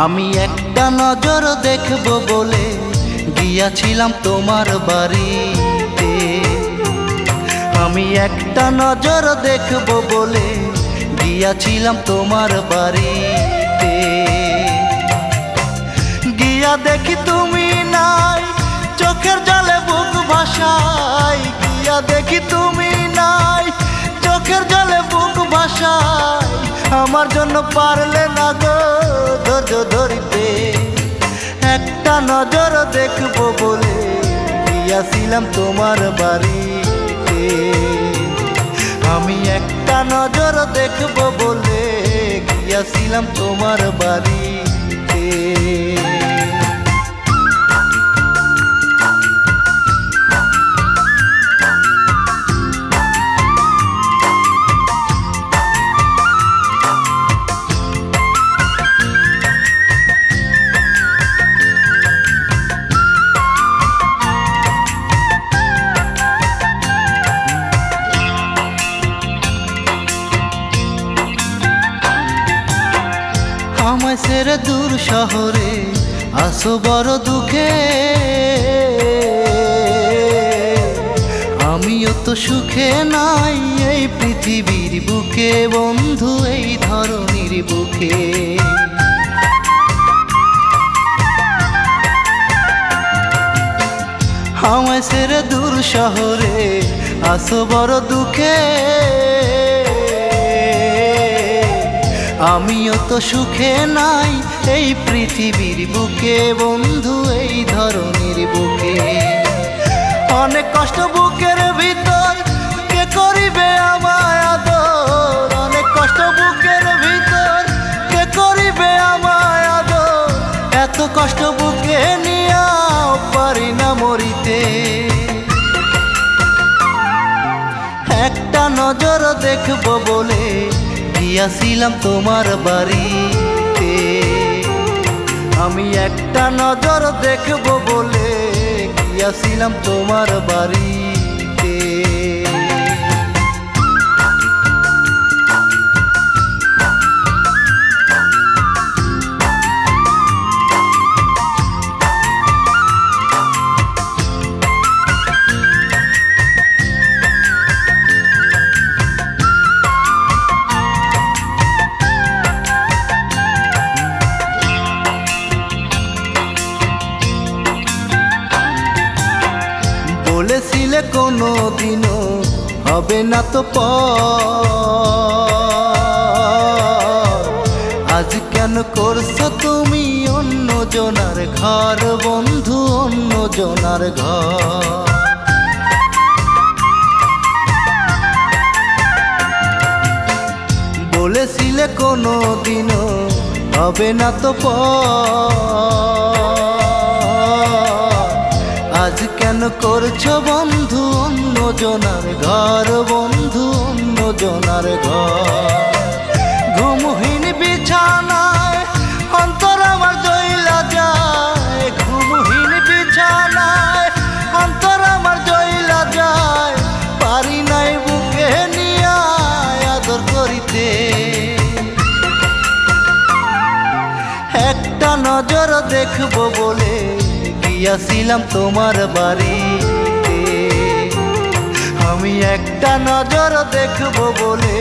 আমি একটা নজর দেখব বলে গিয়াছিলাম তোমার বাড়িতে। আমি একটা নজর দেখব বলে গিয়াছিলাম তোমার বাড়িতে। গিয়া দেখি তুমি নাই, চোখের জলে বুক ভাসাই। গিয়া দেখি তুমি নাই, চোখের জলে বুক ভাসাই। আমার জন্য পারলে না গো ধৈর্য ধরিতে। একটা নজর দেখব বলে গিয়াছিলাম তোমার বাড়িতে। আমি একটা নজর দেখব বলে গিয়াছিলাম তোমার বাড়িতে। আমায় ছেড়ে দূর শহরে আসো বড় দুঃখে। আমিও তো সুখে নাই এই পৃথিবীর বুকে বন্ধু, এই ধরনীর বুকে। আমায় ছেড়ে দূর শহরে আসো বড় দুঃখে। আমিও তো সুখে নাই এই পৃথিবীর বুকে বন্ধু, এই ধরনীর বুকে। অনেক কষ্ট বুকের ভিতর, কে করিবে আমায় আদর। অনেক কষ্ট বুকের ভিতর, কে করিবে আমায় আদর। এত কষ্ট বুকে নিয়াও পারি না মরিতে। একটা নজর দেখব বলে গিয়াছিলাম তোমার বাড়িতে। আমি একটা নজর দেখব বলে গিয়াছিলাম তোমার বাড়িতে। বলেছিলে কোনো দিনও হবে না তো পর। আজ কেন করছো তুমি অন্য জনার ঘর বন্ধু, অন্য জনার ঘর। বলেছিলে কোনো দিনও হবে না তো পর। আজ কেন করছো বন্ধু অন্য জনার ঘর বন্ধু, অন্য জনার ঘর। ঘুমহীন বিছানায় অন্তর আমার জইলা যায়। ঘুমহীন বিছানায় অন্তর আমার জইলা যায়। পারি নাই বুকে নিয়া আদর করিতে। একটা নজর দেখব বলে গিয়াছিলাম তোমার বাড়িতে। আমি একটা নজর দেখব বলে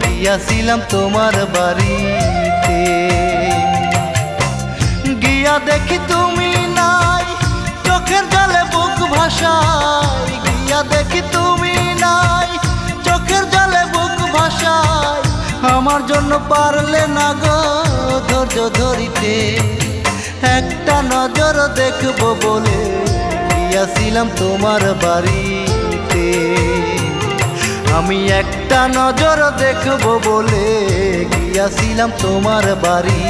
গিয়াছিলাম তোমার বাড়িতে। গিয়া দেখি তুমি নাই, চোখের জলে বুক ভাসাই। গিয়া দেখি তুমি নাই, চোখের জলে বুক ভাসাই। আমার জন্য পারলে না গো ধৈর্য ধরিতে। একটা নজর দেখব বলে গিয়াছিলাম তোমার বাড়িতে। আমি একটা নজর দেখব বলে গিয়াছিলাম তোমার বাড়ি।